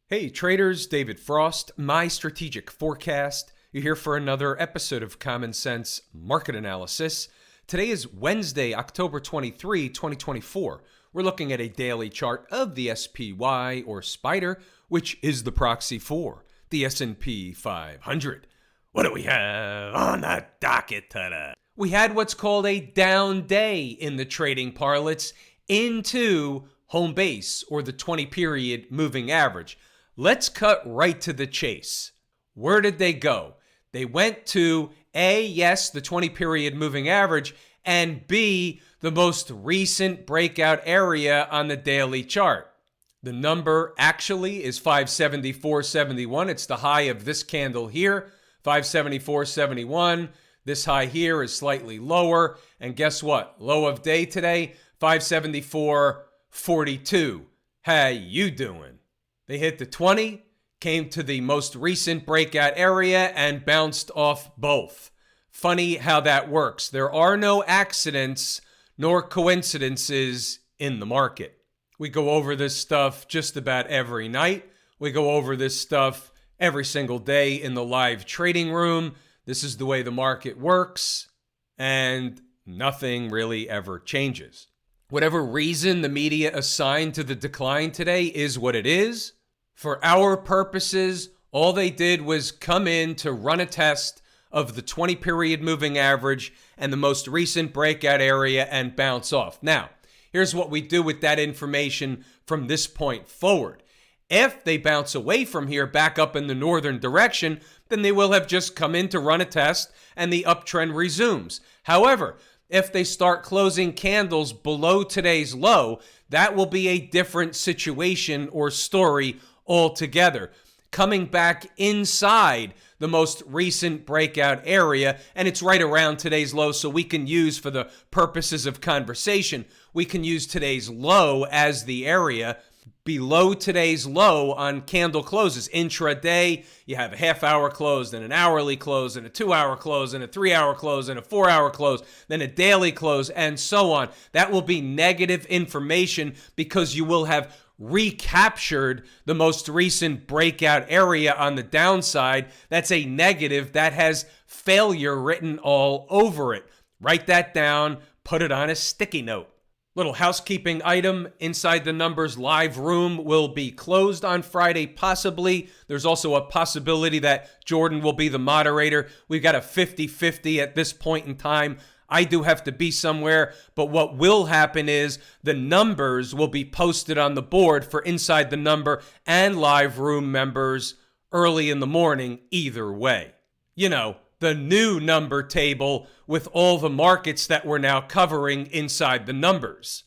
Hey traders, David Frost, My Strategic Forecast. You're here for another episode of Common Sense Market Analysis. Today is Wednesday, October 23, 2024. We're looking at a daily chart of the SPY or Spider, which is the proxy for the S&P 500. What do we have on the docket today? We had what's called a down day in the trading parlance into home base or the 20-period moving average. Let's cut right to the chase. Where did they go? They went to A, yes, the 20-period moving average, and B, the most recent breakout area on the daily chart. The number actually is 574.71. It's the high of this candle here, 574.71. This high here is slightly lower. And guess what? Low of day today, 574.42. How you doing? They hit the 20, came to the most recent breakout area, and bounced off both. Funny how that works. There are no accidents nor coincidences in the market. We go over this stuff just about every night. We go over this stuff every single day in the live trading room. This is the way the market works, and nothing really ever changes. Whatever reason the media assigned to the decline today is what it is. For our purposes, all they did was come in to run a test of the 20-period moving average and the most recent breakout area and bounce off. Now, here's what we do with that information from this point forward. If they bounce away from here back up in the northern direction, then they will have just come in to run a test and the uptrend resumes. However, if they start closing candles below today's low, that will be a different situation or story altogether. Coming back inside the most recent breakout area, and it's right around today's low, so we can use, for the purposes of conversation, we can use today's low as the area. Below today's low on candle closes. Intraday, you have a half-hour close, then an hourly close, and a 2-hour close, and a 3-hour close, and a 4-hour close, then a daily close, and so on. That will be negative information because you will have recaptured the most recent breakout area on the downside. That's a negative that has failure written all over it. Write that down, put it on a sticky note. Little housekeeping item, Inside the Numbers live room will be closed on Friday, possibly. There's also a possibility that Jordan will be the moderator. We've got a 50-50 at this point in time. I do have to be somewhere, but what will happen is the numbers will be posted on the board for Inside the Number and live room members early in the morning, either way. You know, the new number table with all the markets that we're now covering inside the numbers.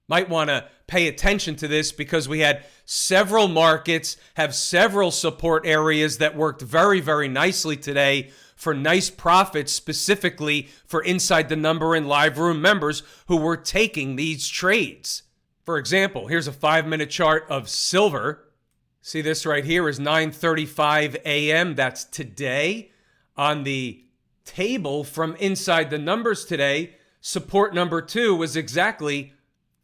Might want to pay attention to this because we had several markets have several support areas that worked very, very nicely today for nice profits, specifically for Inside the Number and live room members who were taking these trades. For example, here's a 5-minute chart of silver. See, this right here is 9:35 a.m. That's today. On the table from Inside the Numbers today, support number 2 was exactly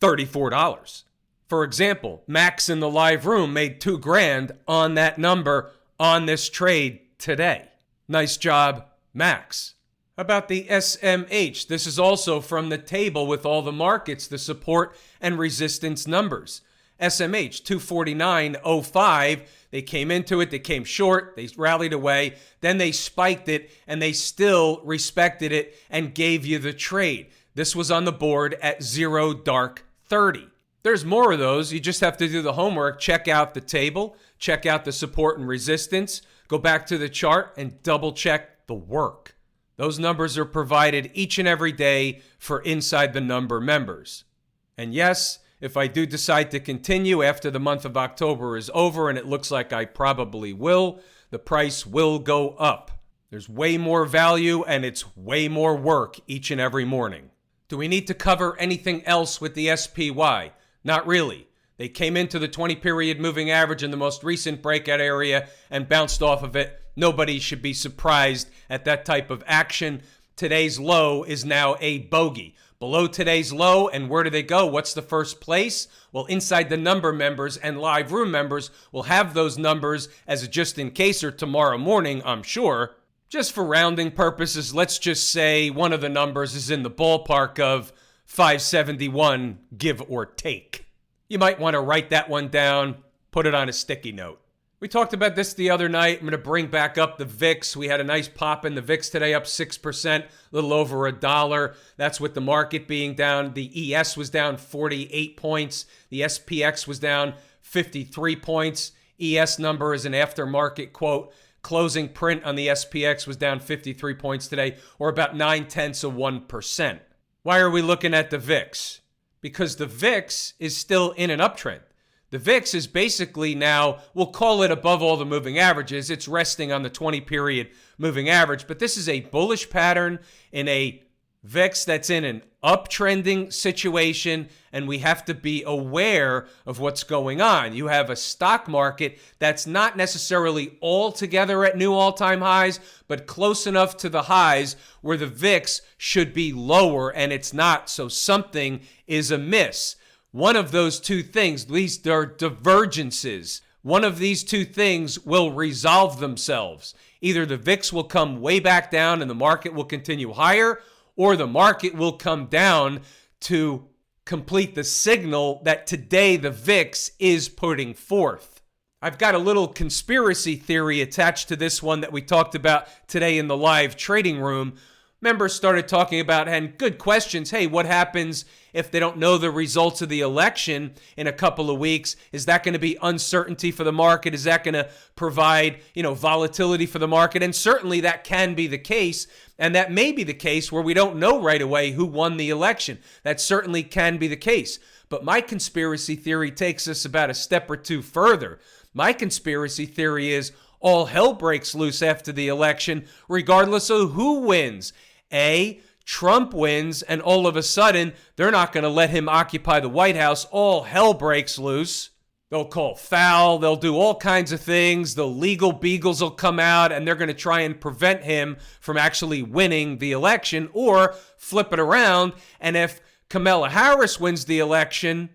$34. For example, Max in the live room made $2,000 on that number on this trade today. Nice job, Max. How about the SMH? This is also from the table with all the markets, the support and resistance numbers. SMH 249.05. They came into it, they came short, they rallied away, then they spiked it, and they still respected it and gave you the trade. This was on the board at 0 dark 30. There's more of those. You just have to do the homework. Check out the table, check out the support and resistance, go back to the chart and double check the work. Those numbers are provided each and every day for Inside the Number members. And yes, if I do decide to continue after the month of October is over, and it looks like I probably will, the price will go up. There's way more value and it's way more work each and every morning. Do we need to cover anything else with the SPY? Not really. They came into the 20-period moving average in the most recent breakout area and bounced off of it. Nobody should be surprised at that type of action. Today's low is now a bogey. below today's low. And where do they go? What's the first place? Well, inside the number members and live room members will have those numbers as a just in case or tomorrow morning, I'm sure. Just for rounding purposes, let's just say one of the numbers is in the ballpark of 571, give or take. You might want to write that one down, put it on a sticky note. We talked about this the other night. I'm going to bring back up the VIX. We had a nice pop in the VIX today, up 6%, a little over $1. That's with the market being down. The ES was down 48 points. The SPX was down 53 points. ES number is an aftermarket quote. Closing print on the SPX was down 53 points today, or about 0.9%. Why are we looking at the VIX? Because the VIX is still in an uptrend. The VIX is basically now, we'll call it above all the moving averages. It's resting on the 20-period moving average, but this is a bullish pattern in a VIX that's in an uptrending situation, and we have to be aware of what's going on. You have a stock market that's not necessarily altogether at new all-time highs, but close enough to the highs where the VIX should be lower, and it's not, so something is amiss. One of those two things, at least there are divergences. One of these two things will resolve themselves. Either the VIX will come way back down and the market will continue higher, or the market will come down to complete the signal that today the VIX is putting forth. I've got a little conspiracy theory attached to this one that we talked about today in the live trading room. Members started talking about, and good questions, hey, what happens if they don't know the results of the election in a couple of weeks? Is that going to be uncertainty for the market? Is that going to provide, volatility for the market? And certainly that can be the case, and that may be the case where we don't know right away who won the election. That certainly can be the case. But my conspiracy theory takes us about a step or two further. My conspiracy theory is all hell breaks loose after the election, regardless of who wins. Trump wins, and all of a sudden, they're not going to let him occupy the White House. All hell breaks loose. They'll call foul. They'll do all kinds of things. The legal beagles will come out, and they're going to try and prevent him from actually winning the election, or flip it around. And if Kamala Harris wins the election,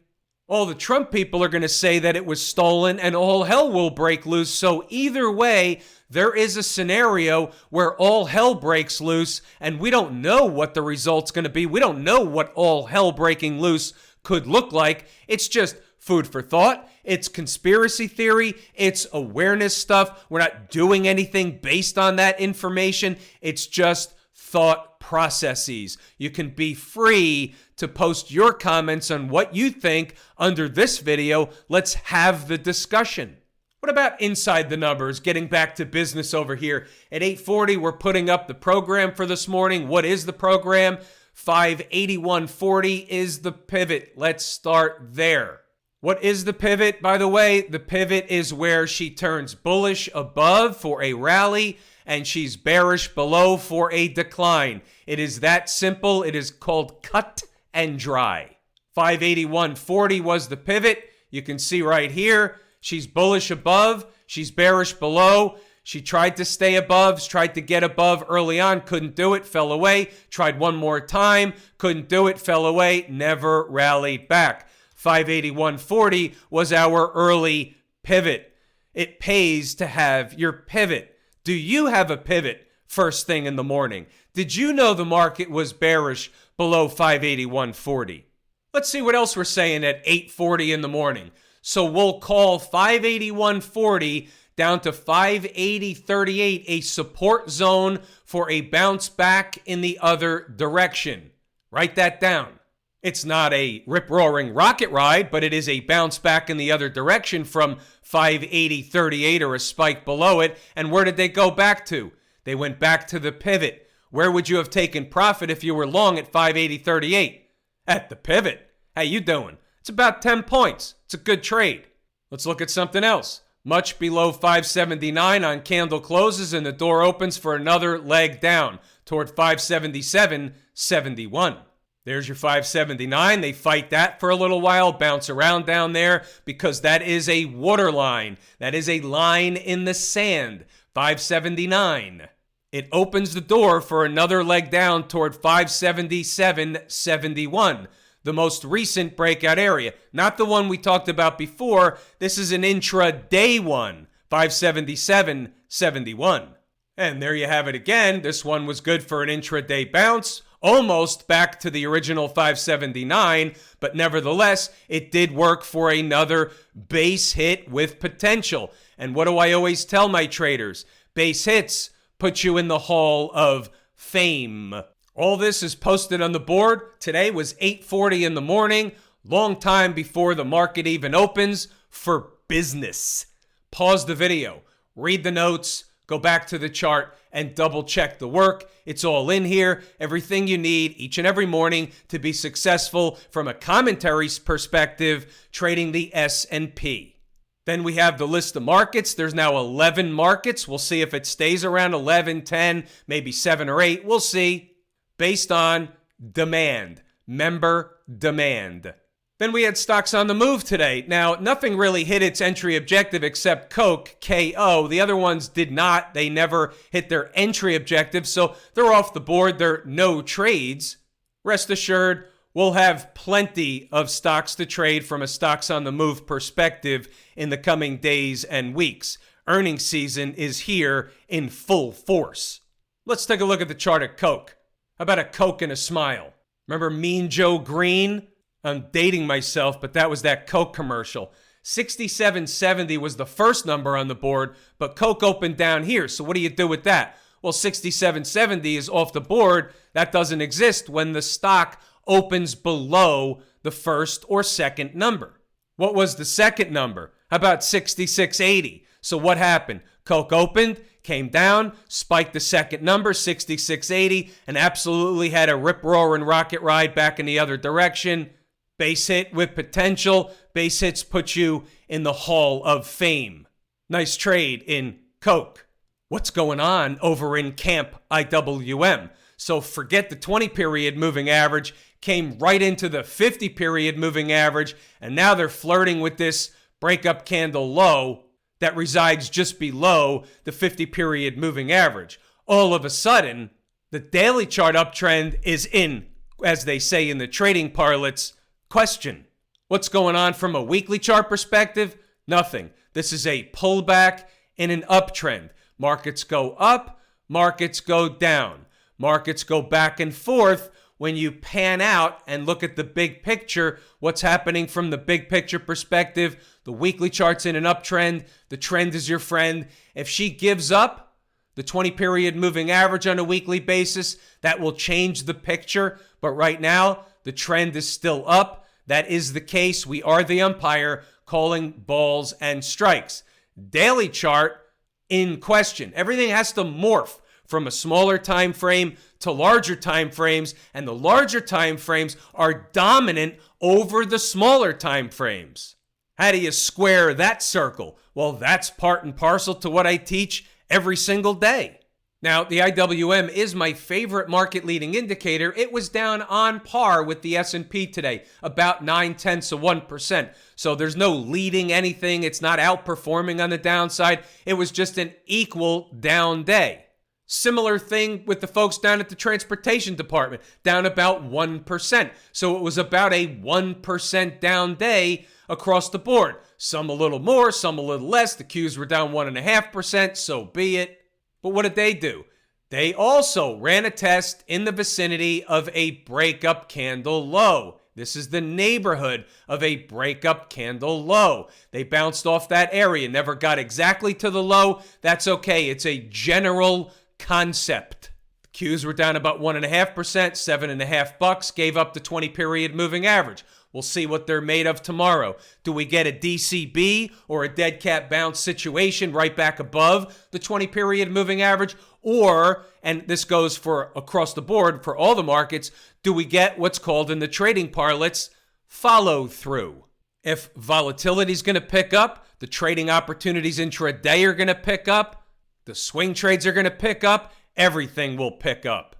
all the Trump people are going to say that it was stolen, and all hell will break loose. So either way, there is a scenario where all hell breaks loose, and we don't know what the result's going to be. We don't know what all hell breaking loose could look like. It's just food for thought. It's conspiracy theory. It's awareness stuff. We're not doing anything based on that information. It's just thought processes. You can be free to post your comments on what you think under this video. Let's have the discussion. What about inside the numbers? Getting back to business over here. At 8:40, we're putting up the program for this morning. What is the program? 581.40 is the pivot. Let's start there. What is the pivot, by the way? The pivot is where she turns bullish above for a rally and she's bearish below for a decline. It is that simple. It is called cut and dry. 581.40 was the pivot. You can see right here, she's bullish above, she's bearish below. She tried to stay above, tried to get above early on, couldn't do it, fell away. Tried one more time, couldn't do it, fell away, never rallied back. 581.40 was our early pivot. It pays to have your pivot. Do you have a pivot first thing in the morning? Did you know the market was bearish below 581.40? Let's see what else we're saying at 8:40 in the morning. So we'll call 581.40 down to 580.38 a support zone for a bounce back in the other direction. Write that down. It's not a rip-roaring rocket ride, but it is a bounce back in the other direction from 580.38 or a spike below it. And where did they go back to? They went back to the pivot. Where would you have taken profit if you were long at 580.38? At the pivot. How you doing? It's about 10 points. It's a good trade. Let's look at something else. Much below 579 on candle closes, and the door opens for another leg down toward 577.71. There's your 579. They fight that for a little while, bounce around down there because that is a water line. That is a line in the sand. 579. It opens the door for another leg down toward 577.71, the most recent breakout area. Not the one we talked about before. This is an intraday one, 577.71. And there you have it again. This one was good for an intraday bounce, almost back to the original 579, but nevertheless, it did work for another base hit with potential. And what do I always tell my traders? Base hits put you in the Hall of Fame. All this is posted on the board. Today was 8:40 in the morning, long time before the market even opens, for business. Pause the video, read the notes, go back to the chart, and double check the work. It's all in here, everything you need each and every morning to be successful from a commentary perspective, trading the S&P. Then we have the list of markets. There's now 11 markets. We'll see if it stays around 11, 10, maybe 7 or 8. We'll see. Based on demand, member demand. Then we had stocks on the move today. Now, nothing really hit its entry objective except Coke, KO. The other ones did not. They never hit their entry objective, so they're off the board. They're no trades. Rest assured, we'll have plenty of stocks to trade from a stocks on the move perspective in the coming days and weeks. Earnings season is here in full force. Let's take a look at the chart of Coke. How about a Coke and a smile? Remember Mean Joe Green? I'm dating myself, but that was that Coke commercial. 67.70 was the first number on the board, but Coke opened down here. So what do you do with that? Well, 67.70 is off the board. That doesn't exist when the stock opens below the first or second number. What was the second number? How about 66.80? So what happened? Coke opened, came down, spiked the second number, 66.80, and absolutely had a rip-roaring rocket ride back in the other direction. Base hit with potential. Base hits put you in the Hall of Fame. Nice trade in Coke. What's going on over in Camp IWM? So forget the 20-period moving average, came right into the 50-period moving average, and now they're flirting with this breakup candle low that resides just below the 50-period moving average. All of a sudden, the daily chart uptrend is in, as they say in the trading parlance, question. What's going on from a weekly chart perspective? Nothing. This is a pullback in an uptrend. Markets go up, markets go down. Markets go back and forth. When you pan out and look at the big picture, what's happening from the big picture perspective, the weekly chart's in an uptrend, the trend is your friend. If she gives up the 20-period moving average on a weekly basis, that will change the picture. But right now, the trend is still up. That is the case. We are the umpire calling balls and strikes. Daily chart in question. Everything has to morph from a smaller time frame to larger time frames, and the larger time frames are dominant over the smaller time frames. How do you square that circle? Well, that's part and parcel to what I teach every single day. Now, the IWM is my favorite market leading indicator. It was down on par with the S&P today, about 0.9%. So there's no leading anything. It's not outperforming on the downside. It was just an equal down day. Similar thing with the folks down at the transportation department, down about 1%. So it was about a 1% down day across the board. Some a little more, some a little less. The Qs were down 1.5%, so be it. But what did they do? They also ran a test in the vicinity of a breakup candle low. This is the neighborhood of a breakup candle low. They bounced off that area, never got exactly to the low. That's okay. It's a general concept. The Qs were down about 1.5%, $7.50, gave up the 20-period moving average. We'll see what they're made of tomorrow. Do we get a DCB or a dead cat bounce situation right back above the 20-period moving average? Or, and this goes for across the board for all the markets, do we get what's called in the trading parlance follow through? If volatility is going to pick up, the trading opportunities intraday are going to pick up, the swing trades are going to pick up, everything will pick up.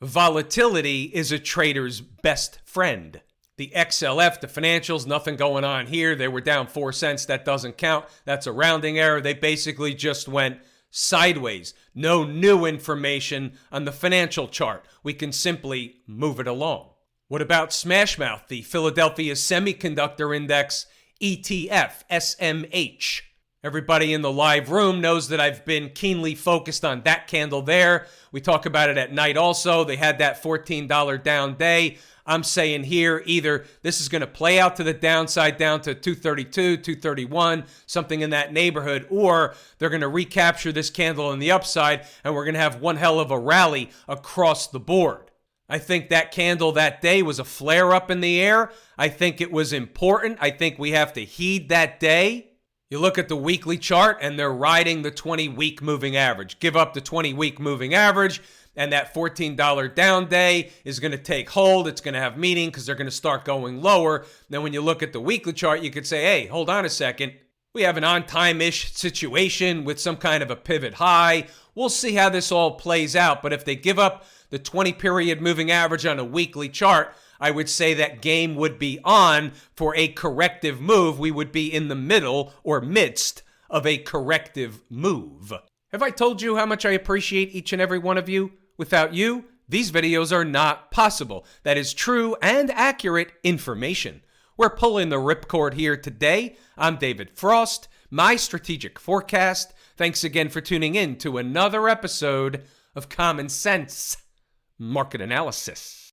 Volatility is a trader's best friend. The XLF, the financials, nothing going on here. They were down 4 cents. That doesn't count. That's a rounding error. They basically just went sideways. No new information on the financial chart. We can simply move it along. What about Smashmouth, the Philadelphia Semiconductor Index ETF, SMH? Everybody in the live room knows that I've been keenly focused on that candle there. We talk about it at night also. They had that $14 down day. I'm saying here either this is going to play out to the downside down to 232, 231, something in that neighborhood, or they're going to recapture this candle on the upside and we're going to have one hell of a rally across the board. I think that candle that day was a flare up in the air. I think it was important. I think we have to heed that day. You look at the weekly chart and they're riding the 20-week moving average. Give up the 20-week moving average and that $14 down day is going to take hold. It's going to have meaning because they're going to start going lower. Then when you look at the weekly chart, you could say, hey, hold on a second. We have an on-time-ish situation with some kind of a pivot high. We'll see how this all plays out. But if they give up the 20-period moving average on a weekly chart, I would say that game would be on for a corrective move. We would be in the middle or midst of a corrective move. Have I told you how much I appreciate each and every one of you? Without you, these videos are not possible. That is true and accurate information. We're pulling the ripcord here today. I'm David Frost, My Strategic Forecast. Thanks again for tuning in to another episode of Common Sense Market Analysis.